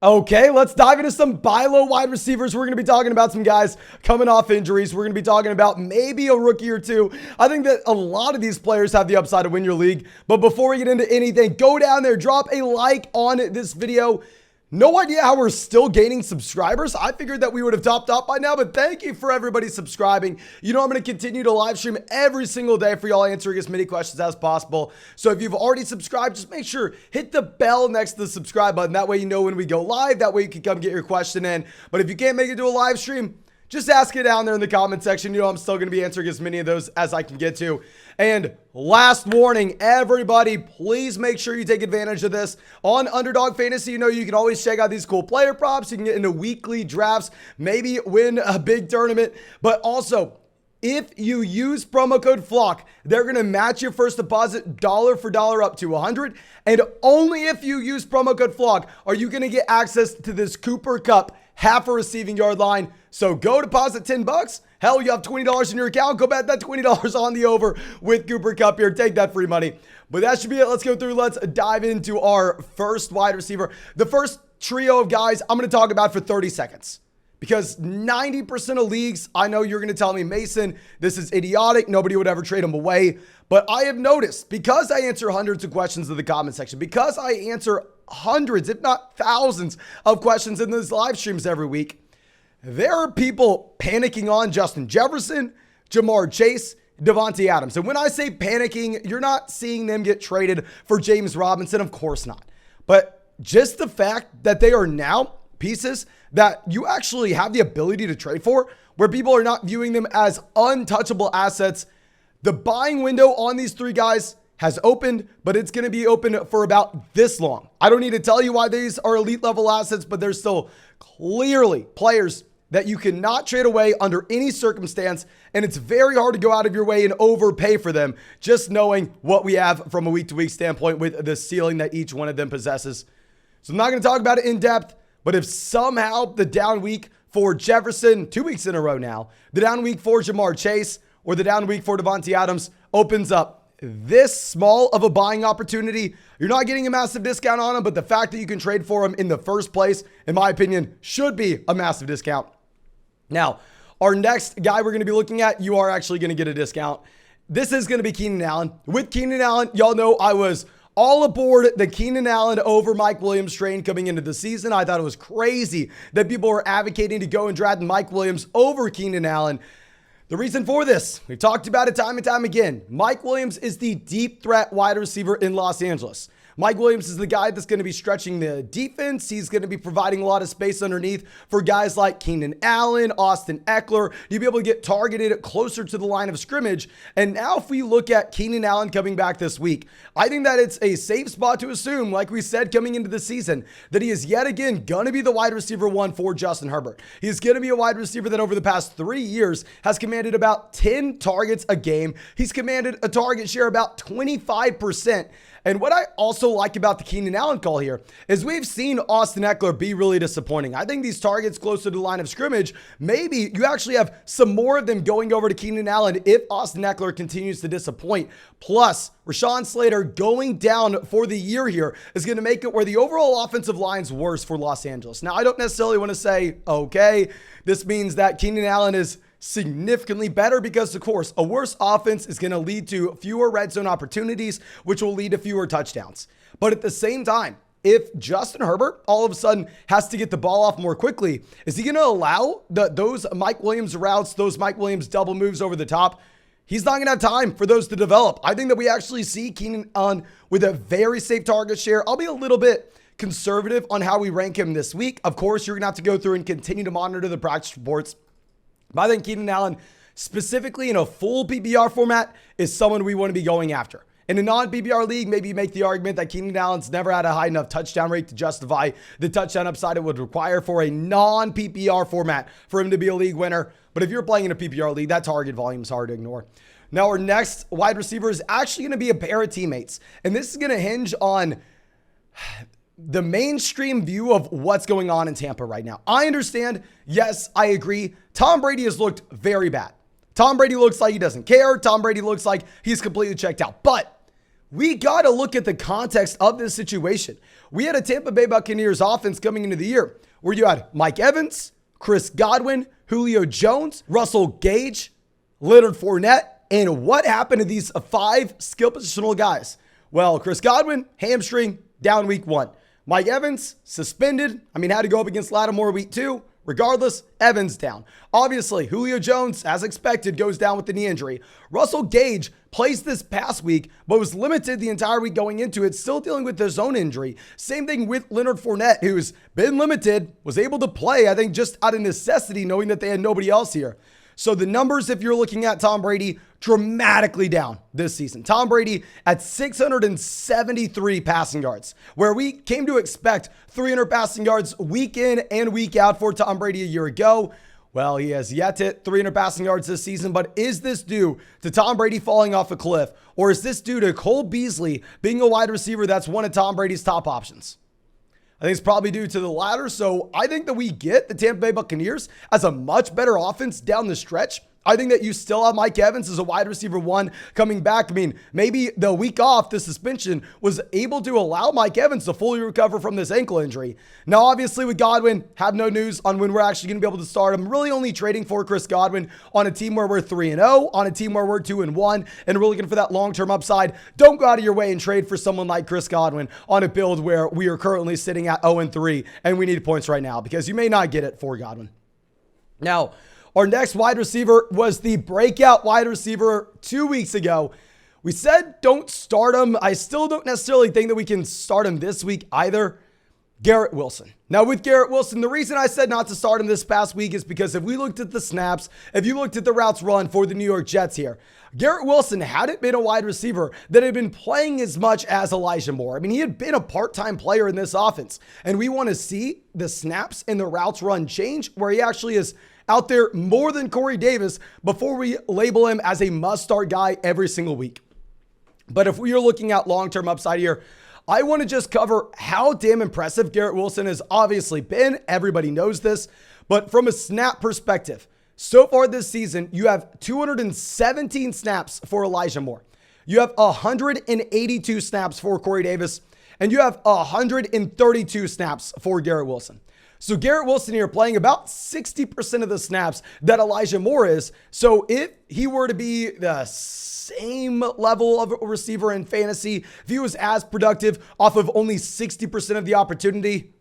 Okay, let's dive into some buy low wide receivers. We're going to be talking about some guys coming off injuries. We're going to be talking about maybe a rookie or two. I think that a lot of these players have the upside to win your league. But before we get into anything, go down there, drop a like on this video. No idea how we're still gaining subscribers. I figured that we would have topped up by now, but thank you for everybody subscribing. You know, I'm going to continue to live stream every single day for y'all, answering as many questions as possible. So if you've already subscribed, just make sure hit the bell next to the subscribe button. That way you know when we go live. That way you can come get your question in. But if you can't make it to a live stream, just ask it down there in the comment section. You know, I'm still going to be answering as many of those as I can get to. And last warning, everybody, please make sure you take advantage of this. On Underdog Fantasy, you know, you can always check out these cool player props. You can get into weekly drafts, maybe win a big tournament. But also, if you use promo code FLOCK, they're going to match your first deposit dollar for dollar up to $100. And only if you use promo code FLOCK are you going to get access to this Cooper Kupp half a receiving yard line. So go deposit $10. Hell, you have $20 in your account. Go bet that $20 on the over with Cooper Kupp here. Take that free money. But that should be it. Let's go through. Let's dive into our first wide receiver. The first trio of guys I'm going to talk about for 30 seconds. Because 90% of leagues, I know you're going to tell me, Mason, this is idiotic. Nobody would ever trade him away. But I have noticed, because I answer hundreds of questions in the comment section, because I answer hundreds, if not thousands of questions in these live streams every week, there are people panicking on Justin Jefferson, Jamar Chase, Davante Adams. And when I say panicking, you're not seeing them get traded for James Robinson. Of course not. But just the fact that they are now pieces that you actually have the ability to trade for, where people are not viewing them as untouchable assets. The buying window on these three guys has opened, but it's going to be open for about this long. I don't need to tell you why these are elite level assets, but they're still clearly players that you cannot trade away under any circumstance. And it's very hard to go out of your way and overpay for them, just knowing what we have from a week to week standpoint with the ceiling that each one of them possesses. So I'm not going to talk about it in depth. But if somehow the down week for Jefferson, 2 weeks in a row now, the down week for Jamar Chase, or the down week for Davante Adams opens up this small of a buying opportunity, you're not getting a massive discount on them, but the fact that you can trade for them in the first place, in my opinion, should be a massive discount. Now, our next guy we're going to be looking at, you are actually going to get a discount. This is going to be Keenan Allen. With Keenan Allen, y'all know I was all aboard the Keenan Allen over Mike Williams train coming into the season. I thought it was crazy that people were advocating to go and draft Mike Williams over Keenan Allen. The reason for this, we've talked about it time and time again. Mike Williams is the deep threat wide receiver in Los Angeles. Mike Williams is the guy that's going to be stretching the defense. He's going to be providing a lot of space underneath for guys like Keenan Allen, Austin Eckler. You'll be able to get targeted closer to the line of scrimmage. And now if we look at Keenan Allen coming back this week, I think that it's a safe spot to assume, like we said coming into the season, that he is yet again going to be the wide receiver one for Justin Herbert. He's going to be a wide receiver that over the past 3 years has commanded about 10 targets a game. He's commanded a target share about 25%. And what I also like about the Keenan Allen call here is we've seen Austin Eckler be really disappointing. I think these targets closer to the line of scrimmage, maybe you actually have some more of them going over to Keenan Allen if Austin Eckler continues to disappoint. Plus, Rashawn Slater going down for the year here is going to make it where the overall offensive line's worse for Los Angeles. Now, I don't necessarily want to say, okay, this means that Keenan Allen is significantly better, because of course a worse offense is going to lead to fewer red zone opportunities, which will lead to fewer touchdowns. But at the same time, if Justin Herbert all of a sudden has to get the ball off more quickly, is he going to allow those Mike Williams routes, those Mike Williams double moves over the top? He's not going to have time for those to develop. I think that we actually see Keenan Allen with a very safe target share. I'll be a little bit conservative on how we rank him this week. Of course, you're going to have to go through and continue to monitor the practice reports. But I think Keenan Allen, specifically in a full PPR format, is someone we want to be going after. In a non-PPR league, maybe you make the argument that Keenan Allen's never had a high enough touchdown rate to justify the touchdown upside it would require for a non-PPR format for him to be a league winner. But if you're playing in a PPR league, that target volume is hard to ignore. Now, our next wide receiver is actually going to be a pair of teammates. And this is going to hinge on the mainstream view of what's going on in Tampa right now. I understand. Yes, I agree. Tom Brady has looked very bad. Tom Brady looks like he doesn't care. Tom Brady looks like he's completely checked out. But we got to look at the context of this situation. We had a Tampa Bay Buccaneers offense coming into the year where you had Mike Evans, Chris Godwin, Julio Jones, Russell Gage, Leonard Fournette, and what happened to these 5 skill positional guys? Well, Chris Godwin, hamstring, down week 1. Mike Evans, suspended. Had to go up against Lattimore week 2. Regardless, Evans down. Obviously, Julio Jones, as expected, goes down with the knee injury. Russell Gage plays this past week, but was limited the entire week going into it, still dealing with his own injury. Same thing with Leonard Fournette, who's been limited, was able to play, I think, just out of necessity, knowing that they had nobody else here. So the numbers, if you're looking at Tom Brady, dramatically down this season. Tom Brady at 673 passing yards, where we came to expect 300 passing yards week in and week out for Tom Brady a year ago. Well, he has yet to hit 300 passing yards this season, but is this due to Tom Brady falling off a cliff, or is this due to Cole Beasley being a wide receiver that's one of Tom Brady's top options? I think it's probably due to the latter. So I think that we get the Tampa Bay Buccaneers as a much better offense down the stretch. I think that you still have Mike Evans as a wide receiver 1 coming back. Maybe the week off, the suspension was able to allow Mike Evans to fully recover from this ankle injury. Now, obviously with Godwin, have no news on when we're actually going to be able to start him. Really only trading for Chris Godwin on a team where we're 3-0, on a team where we're 2-1, and we're looking for that long-term upside. Don't go out of your way and trade for someone like Chris Godwin on a build where we are currently sitting at 0-3 and we need points right now, because you may not get it for Godwin. Now, our next wide receiver was the breakout wide receiver 2 weeks ago. We said don't start him. I still don't necessarily think that we can start him this week either. Garrett Wilson. Now with Garrett Wilson, the reason I said not to start him this past week is because if we looked at the snaps, if you looked at the routes run for the New York Jets here, Garrett Wilson hadn't been a wide receiver that had been playing as much as Elijah Moore. He had been a part-time player in this offense, and we want to see the snaps and the routes run change where he actually is out there more than Corey Davis before we label him as a must-start guy every single week. But if we are looking at long-term upside here, I want to just cover how damn impressive Garrett Wilson has obviously been. Everybody knows this. But from a snap perspective, so far this season, you have 217 snaps for Elijah Moore. You have 182 snaps for Corey Davis. And you have 132 snaps for Garrett Wilson. So Garrett Wilson here playing about 60% of the snaps that Elijah Moore is. So if he were to be the same level of a receiver in fantasy, if he was as productive off of only 60% of the opportunity,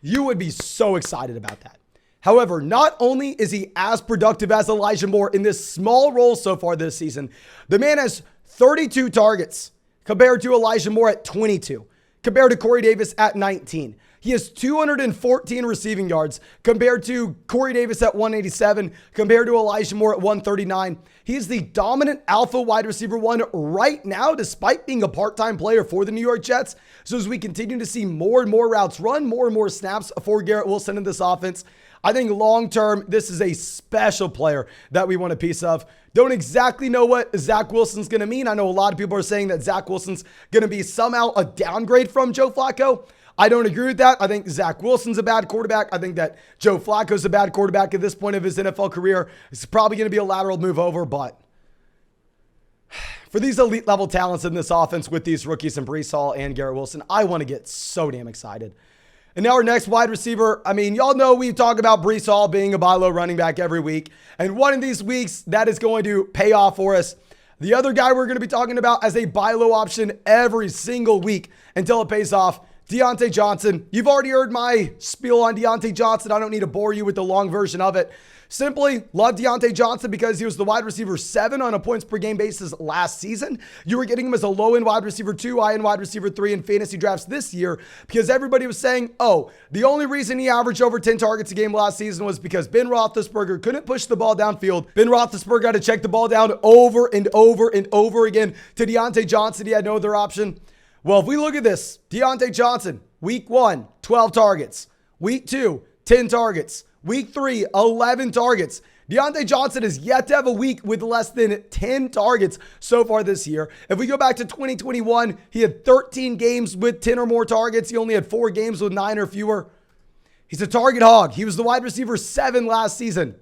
you would be so excited about that. However, not only is he as productive as Elijah Moore in this small role so far this season, the man has 32 targets compared to Elijah Moore at 22, compared to Corey Davis at 19. He has 214 receiving yards compared to Corey Davis at 187, compared to Elijah Moore at 139. He is the dominant alpha wide receiver 1 right now, despite being a part-time player for the New York Jets. So as we continue to see more and more routes run, more and more snaps for Garrett Wilson in this offense, I think long-term, this is a special player that we want a piece of. Don't exactly know what Zach Wilson's going to mean. I know a lot of people are saying that Zach Wilson's going to be somehow a downgrade from Joe Flacco. I don't agree with that. I think Zach Wilson's a bad quarterback. I think that Joe Flacco's a bad quarterback at this point of his NFL career. It's probably going to be a lateral move over, but for these elite level talents in this offense with these rookies and Breece Hall and Garrett Wilson, I want to get so damn excited. And now our next wide receiver, y'all know we talk about Breece Hall being a buy low running back every week. And one of these weeks, that is going to pay off for us. The other guy we're going to be talking about as a buy low option every single week until it pays off, Deontay Johnson. You've already heard my spiel on Deontay Johnson. I don't need to bore you with the long version of it. Simply love Deontay Johnson because he was the wide receiver 7 on a points per game basis last season. You were getting him as a low-end wide receiver 2, high-end wide receiver 3 in fantasy drafts this year because everybody was saying, oh, the only reason he averaged over 10 targets a game last season was because Ben Roethlisberger couldn't push the ball downfield. Ben Roethlisberger had to check the ball down over and over and over again. To Deontay Johnson, he had no other option. Well, if we look at this, Deontay Johnson, week 1, 12 targets. Week 2, 10 targets. Week 3, 11 targets. Deontay Johnson has yet to have a week with less than 10 targets so far this year. If we go back to 2021, he had 13 games with 10 or more targets. He only had 4 games with 9 or fewer. He's a target hog. He was the wide receiver 7 last season.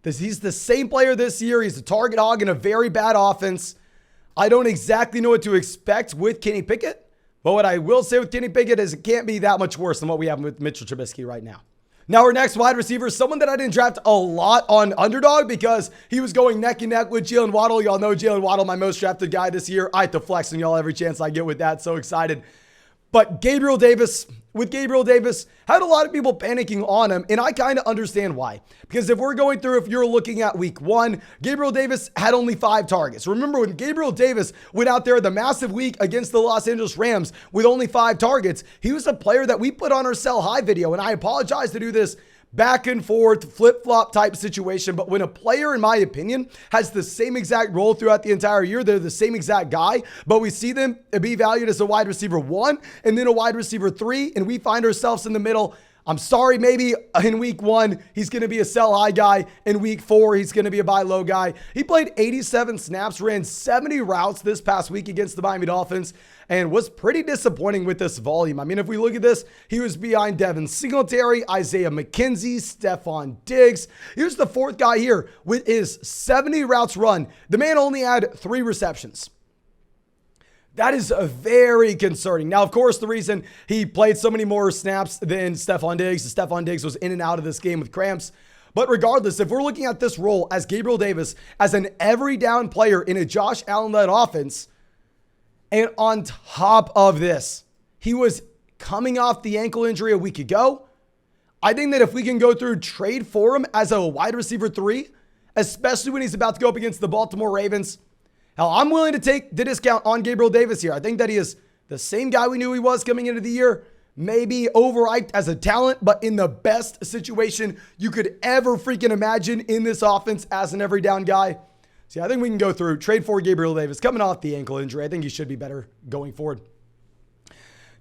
He's the same player this year. He's a target hog in a very bad offense. I don't exactly know what to expect with Kenny Pickett, but what I will say with Kenny Pickett is it can't be that much worse than what we have with Mitchell Trubisky right now. Now, our next wide receiver is someone that I didn't draft a lot on Underdog because he was going neck and neck with Jalen Waddle. Y'all know Jalen Waddle, my most drafted guy this year. I have to flex on y'all every chance I get with that. So excited. But Gabriel Davis, had a lot of people panicking on him, and I kind of understand why. Because if you're looking at week 1, Gabriel Davis had only 5 targets. Remember when Gabriel Davis went out there the massive week against the Los Angeles Rams with only 5 targets, he was a player that we put on our sell high video, and I apologize to do this back and forth, flip-flop type situation. But when a player, in my opinion, has the same exact role throughout the entire year, they're the same exact guy, but we see them be valued as a wide receiver 1 and then a wide receiver 3, and we find ourselves in the middle. I'm sorry, maybe in week 1, he's going to be a sell high guy. In week 4, he's going to be a buy low guy. He played 87 snaps, ran 70 routes this past week against the Miami Dolphins, and was pretty disappointing with this volume. I mean, if we look at this, he was behind Devin Singletary, Isaiah McKenzie, Stephon Diggs. Here's the 4th guy here with his 70 routes run. The man only had 3 receptions. That is very concerning. Now, of course, the reason he played so many more snaps than Stephon Diggs is Stephon Diggs was in and out of this game with cramps. But regardless, if we're looking at this role as Gabriel Davis, as an every down player in a Josh Allen-led offense, and on top of this, he was coming off the ankle injury a week ago. I think that if we can go through trade for him as a wide receiver 3, especially when he's about to go up against the Baltimore Ravens, hell, I'm willing to take the discount on Gabriel Davis here. I think that he is the same guy we knew he was coming into the year. Maybe overhyped as a talent, but in the best situation you could ever freaking imagine in this offense as an every down guy. See, I think we can go through trade for Gabriel Davis coming off the ankle injury. I think he should be better going forward.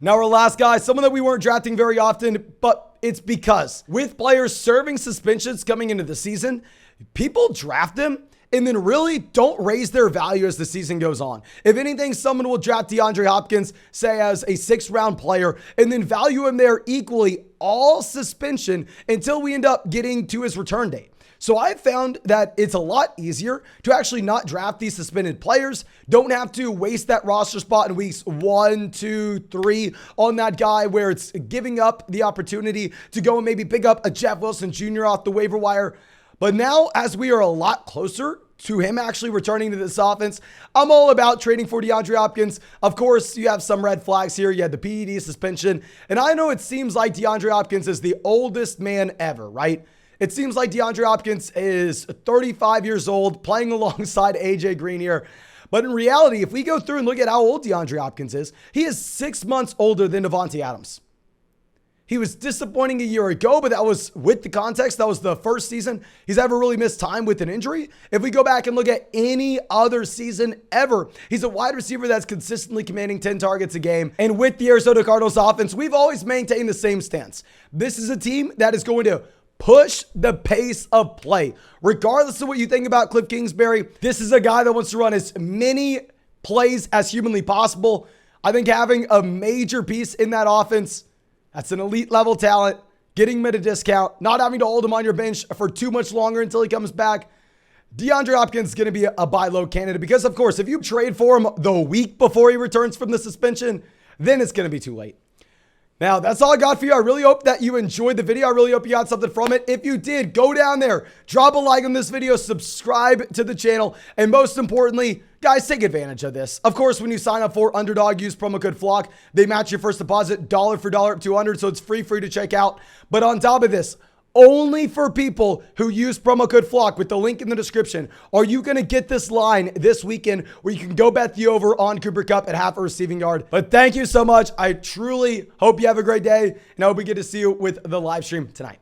Now our last guy, someone that we weren't drafting very often, but it's because with players serving suspensions coming into the season, people draft them and then really don't raise their value as the season goes on. If anything, someone will draft DeAndre Hopkins, say as a 6th round player, and then value him there equally all suspension until we end up getting to his return date. So I've found that it's a lot easier to actually not draft these suspended players. Don't have to waste that roster spot in weeks 1, 2, 3 on that guy where it's giving up the opportunity to go and maybe pick up a Jeff Wilson Jr. off the waiver wire. But now, as we are a lot closer to him actually returning to this offense, I'm all about trading for DeAndre Hopkins. Of course, you have some red flags here. You had the PED suspension. And I know it seems like DeAndre Hopkins is the oldest man ever, right? It seems like DeAndre Hopkins is 35 years old, playing alongside AJ Green here. But in reality, if we go through and look at how old DeAndre Hopkins is, he is 6 months older than Devontae Adams. He was disappointing a year ago, but that was with the context. That was the first season he's ever really missed time with an injury. If we go back and look at any other season ever, he's a wide receiver that's consistently commanding 10 targets a game. And with the Arizona Cardinals offense, we've always maintained the same stance. This is a team that is going to push the pace of play. Regardless of what you think about Cliff Kingsbury, this is a guy that wants to run as many plays as humanly possible. I think having a major piece in that offense, that's an elite level talent, getting him at a discount, not having to hold him on your bench for too much longer until he comes back. DeAndre Hopkins is going to be a buy low candidate because, of course, if you trade for him the week before he returns from the suspension, then it's going to be too late. Now, that's all I got for you. I really hope that you enjoyed the video. I really hope you got something from it. If you did, go down there, drop a like on this video, subscribe to the channel, and most importantly, guys, take advantage of this. Of course, when you sign up for Underdog, use promo code FLOCK. They match your first deposit dollar for dollar up to $200, so it's free to check out. But on top of this, only for people who use promo code FLOCK with the link in the description are you going to get this line this weekend where you can go bet the over on Cooper Kupp at half a receiving yard. But thank you so much. I truly hope you have a great day, and I hope we get to see you with the live stream tonight.